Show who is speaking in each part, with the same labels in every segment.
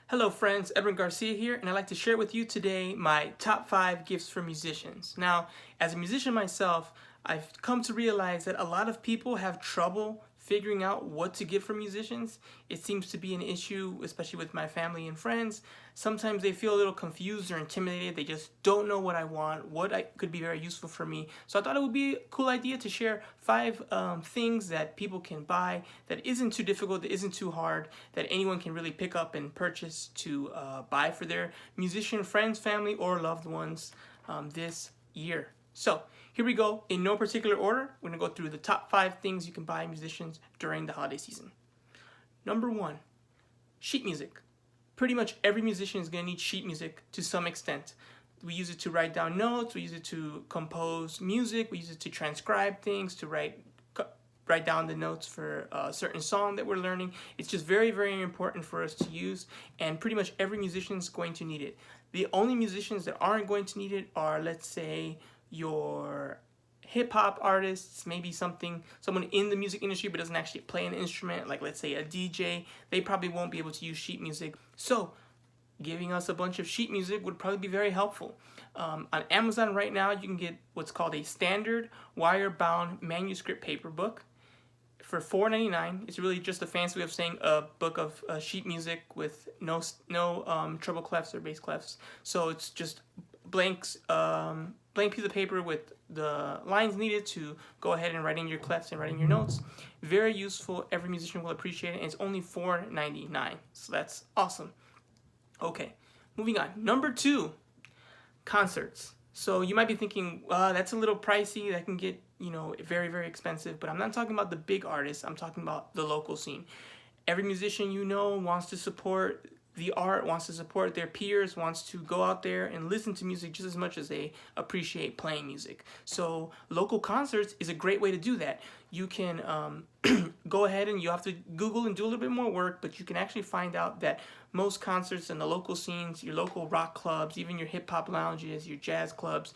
Speaker 1: Hello friends, Edwin Garcia here, and I'd like to share with you today my top 5 gifts for musicians. Now, as a musician myself, I've come to realize that a lot of people have trouble figuring out what to get for musicians. It seems to be an issue, especially with my family and friends. Sometimes they feel a little confused or intimidated. They just don't know what I want, could be very useful for me. So I thought it would be a cool idea to share 5 things that people can buy that isn't too difficult, that isn't too hard, that anyone can really pick up and purchase to buy for their musician friends, family, or loved ones this year. So here we go. In no particular order, we're going to go through the top 5 things you can buy musicians during the holiday season. Number 1, sheet music. Pretty much every musician is going to need sheet music to some extent. We use it to write down notes, we use it to compose music, we use it to transcribe things, to write down the notes for a certain song that we're learning. It's just very, very important for us to use, and pretty much every musician is going to need it. The only musicians that aren't going to need it are, let's say, your hip-hop artists, maybe someone in the music industry but doesn't actually play an instrument, like let's say a DJ. They probably won't be able to use sheet music. So giving us a bunch of sheet music would probably be very helpful. On Amazon right now, you can get what's called a standard wire-bound manuscript paper book for $4.99. It's really just a fancy way of saying a book of sheet music with no treble clefs or bass clefs. So it's just blank piece of paper with the lines needed to go ahead and write in your clefs and write in your notes. Very useful. Every musician will appreciate it, and it's only $4.99. So that's awesome. Okay, moving on. Number 2, concerts. So you might be thinking, that's a little pricey. That can get, very, very expensive. But I'm not talking about the big artists. I'm talking about the local scene. Every musician wants to support the art, wants to support their peers, wants to go out there and listen to music just as much as they appreciate playing music. So local concerts is a great way to do that. You can go ahead and you have to Google and do a little bit more work, but you can actually find out that most concerts in the local scenes, your local rock clubs, even your hip-hop lounges, your jazz clubs,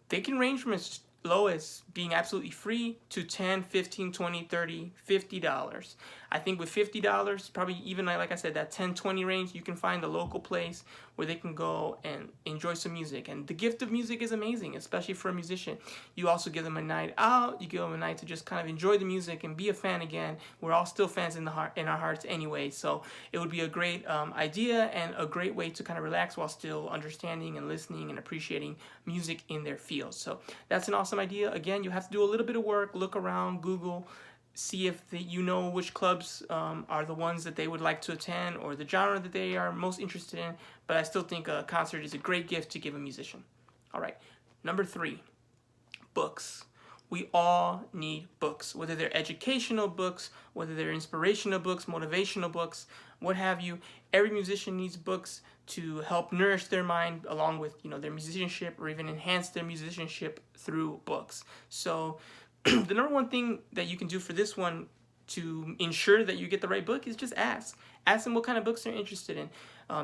Speaker 1: they can range from as low as being absolutely free to $10, $15, $20, $30, $50. I think with $50, probably even like I said, that $10, $20 range, you can find a local place where they can go and enjoy some music. And the gift of music is amazing, especially for a musician. You also give them a night out, you give them a night to just kind of enjoy the music and be a fan again. We're all still fans in our hearts anyway, so it would be a great idea and a great way to kind of relax while still understanding and listening and appreciating music in their field. So that's an awesome idea. Again, you have to do a little bit of work, look around, Google, see if which clubs are the ones that they would like to attend or the genre that they are most interested in. But I still think a concert is a great gift to give a musician. All right, number 3, books. We all need books, whether they're educational books, whether they're inspirational books, motivational books, what have you. Every musician needs books to help nourish their mind along with their musicianship, or even enhance their musicianship through books. So the number 1 thing that you can do for this one to ensure that you get the right book is just ask them what kind of books they're interested in.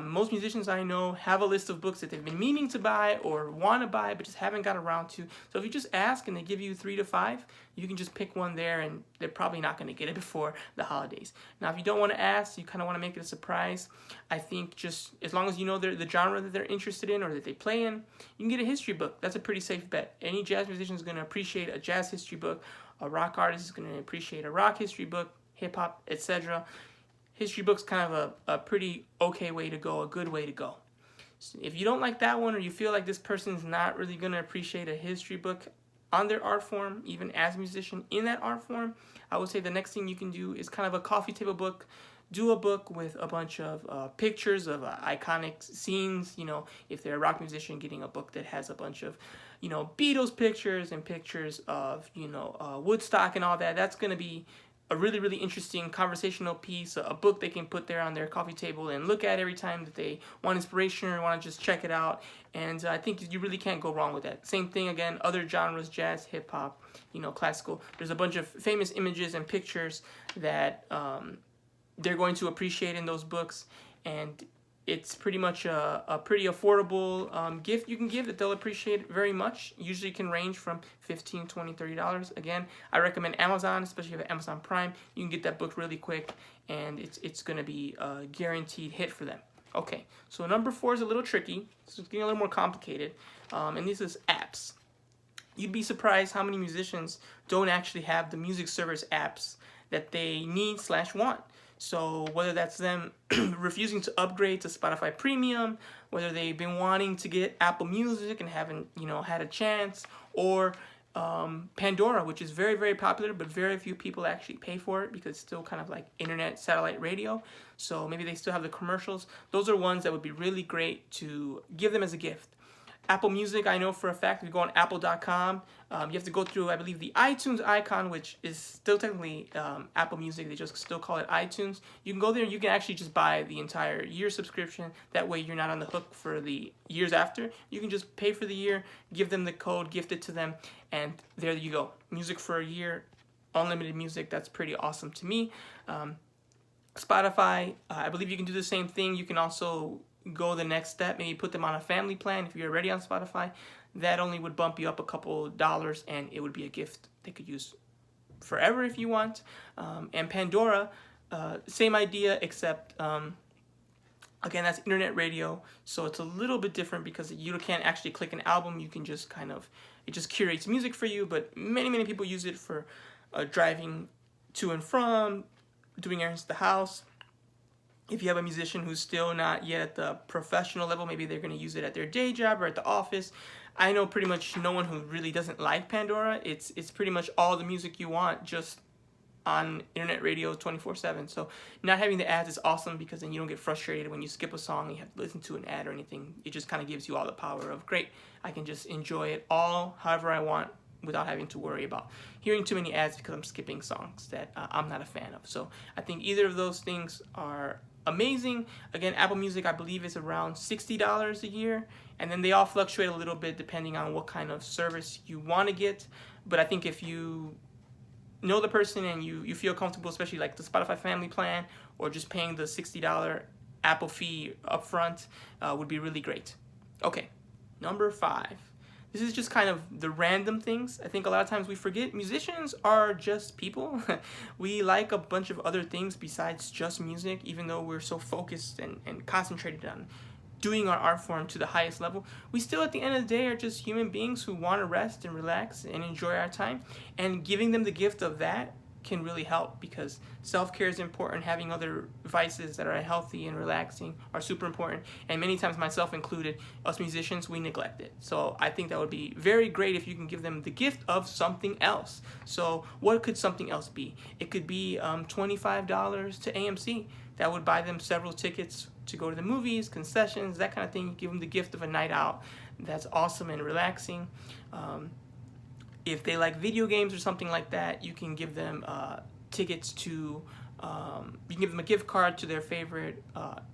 Speaker 1: Most musicians I know have a list of books that they've been meaning to buy or want to buy but just haven't got around to. So if you just ask and they give you 3 to 5, you can just pick one there, and they're probably not going to get it before the holidays. Now if you don't want to ask, you kind of want to make it a surprise, I think just as long as you know the genre that they're interested in or that they play in, you can get a history book. That's a pretty safe bet. Any jazz musician is going to appreciate a jazz history book. A rock artist is going to appreciate a rock history book, hip-hop, etc. History book's kind of a pretty okay way to go, a good way to go. So if you don't like that one, or you feel like this person's not really going to appreciate a history book on their art form, even as a musician in that art form, I would say the next thing you can do is kind of a coffee table book. Do a book with a bunch of pictures of iconic scenes. If they're a rock musician, getting a book that has a bunch of Beatles pictures and pictures of Woodstock and all that. That's going to be a really, really interesting conversational piece, a book they can put there on their coffee table and look at every time that they want inspiration or want to just check it out. And I think you really can't go wrong with that. Same thing again, other genres, jazz, hip-hop, classical. There's a bunch of famous images and pictures that they're going to appreciate in those books, and it's pretty much a pretty affordable gift you can give that they'll appreciate very much. Usually can range from $15, $20, $30. Again, I recommend Amazon, especially if you have Amazon Prime. You can get that book really quick, and it's going to be a guaranteed hit for them. Okay, so number 4 is a little tricky. It's getting a little more complicated, and this is apps. You'd be surprised how many musicians don't actually have the music service apps that they need/want. So whether that's them refusing to upgrade to Spotify Premium, whether they've been wanting to get Apple Music and haven't, had a chance, or Pandora, which is very, very popular, but very few people actually pay for it because it's still kind of like internet satellite radio. So maybe they still have the commercials. Those are ones that would be really great to give them as a gift. Apple Music, I know for a fact, if you go on apple.com, you have to go through, I believe, the iTunes icon, which is still technically Apple Music. They just still call it iTunes. You can go there and you can actually just buy the entire year subscription. That way you're not on the hook for the years after. You can just pay for the year, give them the code, gift it to them, and there you go. Music for a year, unlimited music. That's pretty awesome to me. Spotify, I believe you can do the same thing. You can also go the next step, maybe put them on a family plan if you're already on Spotify. That only would bump you up a couple dollars, and it would be a gift they could use forever if you want. And Pandora, same idea, except again, that's internet radio, so it's a little bit different because you can't actually click an album. You can just it just curates music for you, but many people use it for driving to and from, doing errands at the house. If you have a musician who's still not yet at the professional level, maybe they're going to use it at their day job or at the office. I know pretty much no one who really doesn't like Pandora. It's pretty much all the music you want just on internet radio 24/7. So not having the ads is awesome because then you don't get frustrated when you skip a song and you have to listen to an ad or anything. It just kind of gives you all the power of, great, I can just enjoy it all however I want without having to worry about hearing too many ads because I'm skipping songs that I'm not a fan of. So I think either of those things are amazing. Again, Apple Music, I believe, is around $60 a year, and then they all fluctuate a little bit depending on what kind of service you want to get. But I think if you know the person and you feel comfortable, especially like the Spotify family plan or just paying the $60 Apple fee upfront, would be really great. Okay, number 5. This is just kind of the random things. I think a lot of times we forget musicians are just people. We like a bunch of other things besides just music, even though we're so focused and concentrated on doing our art form to the highest level. We still, at the end of the day, are just human beings who want to rest and relax and enjoy our time. And giving them the gift of that can really help because self-care is important. Having other vices that are healthy and relaxing are super important, and many times, myself included, us musicians, we neglect it. So I think that would be very great if you can give them the gift of something else. So what could something else be? It could be $25 to AMC. That would buy them several tickets to go to the movies, concessions, that kind of thing. You give them the gift of a night out. That's awesome and relaxing. If they like video games or something like that, you can give them tickets to, you can give them a gift card to their favorite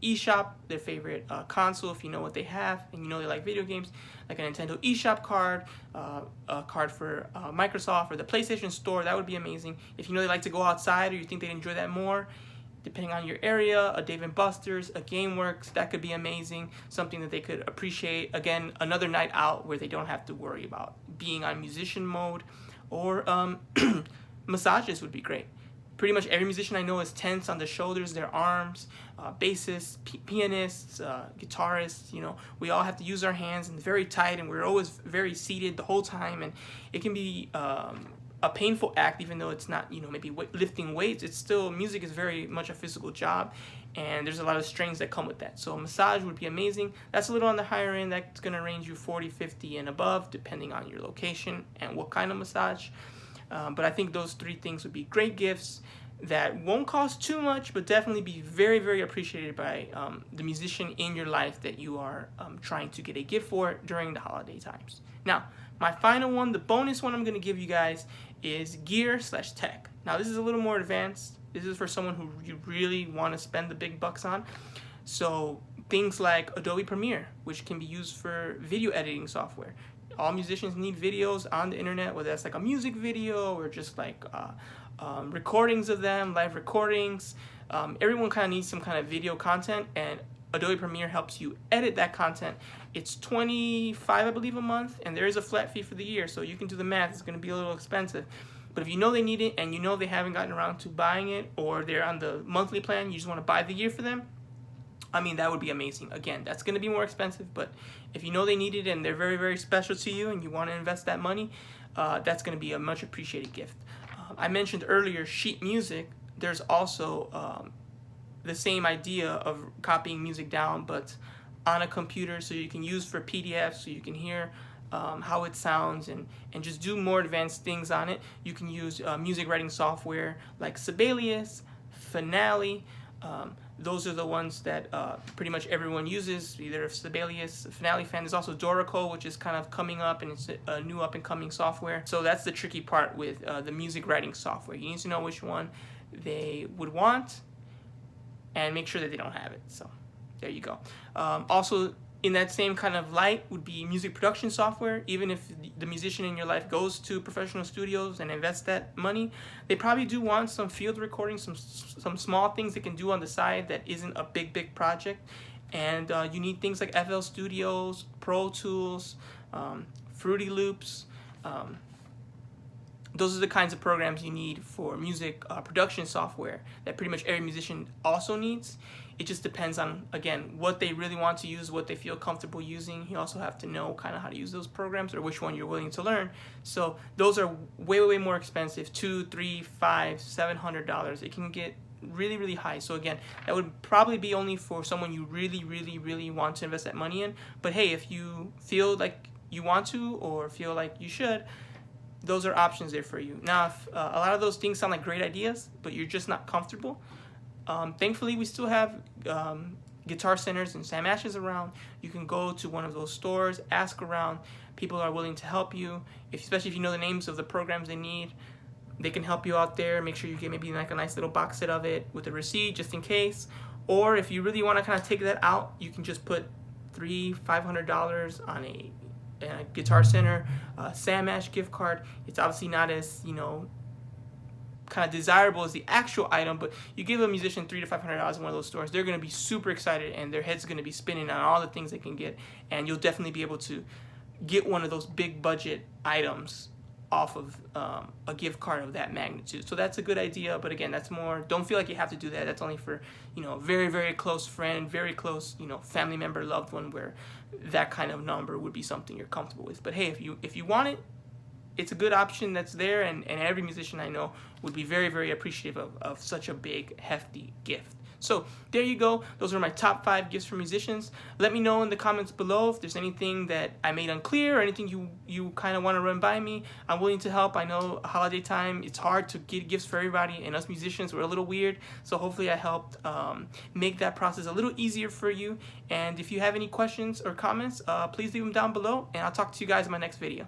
Speaker 1: eShop, their favorite console if you know what they have and you know they like video games, like a Nintendo eShop card, a card for Microsoft or the PlayStation Store. That would be amazing. If you know they like to go outside or you think they'd enjoy that more, depending on your area, a Dave & Buster's, a GameWorks, that could be amazing, something that they could appreciate. Again, another night out where they don't have to worry about being on musician mode. Or massages would be great. Pretty much every musician I know is tense on the shoulders, their arms, bassists, pianists, guitarists, we all have to use our hands and very tight, and we're always very seated the whole time, and it can be a painful act, even though it's not, maybe lifting weights. It's still, music is very much a physical job, and there's a lot of strains that come with that. So a massage would be amazing. That's a little on the higher end. That's going to range you $40, $50, and above, depending on your location and what kind of massage. But I think those 3 things would be great gifts that won't cost too much, but definitely be very, very appreciated by the musician in your life that you are trying to get a gift for during the holiday times. Now, my final one, the bonus one I'm going to give you guys, is gear/tech. Now, this is a little more advanced. This is for someone who you really want to spend the big bucks on. So things like Adobe Premiere, which can be used for video editing software. All musicians need videos on the internet, whether that's like a music video or just like recordings of them, live recordings. Everyone kind of needs some kind of video content, and Adobe Premiere helps you edit that content. It's $25, I believe, a month, and there is a flat fee for the year, so you can do the math. It's going to be a little expensive. But if you know they need it and you know they haven't gotten around to buying it, or they're on the monthly plan, you just want to buy the year for them, I mean, that would be amazing. Again, that's going to be more expensive, but if you know they need it and they're very, very special to you and you want to invest that money, that's going to be a much appreciated gift. I mentioned earlier sheet music. There's also the same idea of copying music down, but on a computer, so you can use for PDFs, so you can hear how it sounds and just do more advanced things on it. You can use music writing software like Sibelius, Finale. Those are the ones that pretty much everyone uses, either if Sibelius, a Finale fan. There's also Dorico, which is kind of coming up, and it's a new up-and-coming software. So that's the tricky part with the music writing software. You need to know which one they would want and make sure that they don't have it. So there you go. Also, in that same kind of light would be music production software. Even if the musician in your life goes to professional studios and invests that money, they probably do want some field recording, some small things they can do on the side that isn't a big project. And you need things like FL Studios, Pro Tools, Fruity Loops. Those are the kinds of programs you need for music production software that pretty much every musician also needs. It just depends on, again, what they really want to use, what they feel comfortable using. You also have to know kind of how to use those programs or which one you're willing to learn. So those are way more expensive, $200, $300, $500, $700. It can get really high. So again, that would probably be only for someone you really want to invest that money in. But hey, if you feel like you want to or feel like you should, those are options there for you. Now, if a lot of those things sound like great ideas, but you're just not comfortable, thankfully we still have Guitar Centers and Sam Ashes around. You can go to one of those stores, ask around. People are willing to help you, especially if you know the names of the programs they need. They can help you out there. Make sure you get maybe like a nice little box set of it with a receipt just in case. Or if you really want to kind of take that out, you can just put $300-$500 on a Guitar Center Sam Ash gift card. It's obviously not as, you know, kind of desirable as the actual item, but you give a musician $300 to $500 in one of those stores, they're going to be super excited and their head's going to be spinning on all the things they can get, and you'll definitely be able to get one of those big budget items off of a gift card of that magnitude. So that's a good idea, but again, that's more, don't feel like you have to do that. That's only for, you know, very close friend, very close, you know, family member, loved one, where that kind of number would be something you're comfortable with. But hey, if you want it, it's a good option that's there, and every musician I know would be very appreciative of such a big, hefty gift. So there you go. Those are my top 5 gifts for musicians. Let me know in the comments below if there's anything that I made unclear or anything you kind of want to run by me. I'm willing to help. I know holiday time, it's hard to get gifts for everybody, and us musicians, we're a little weird. So hopefully I helped make that process a little easier for you. And if you have any questions or comments, please leave them down below, and I'll talk to you guys in my next video.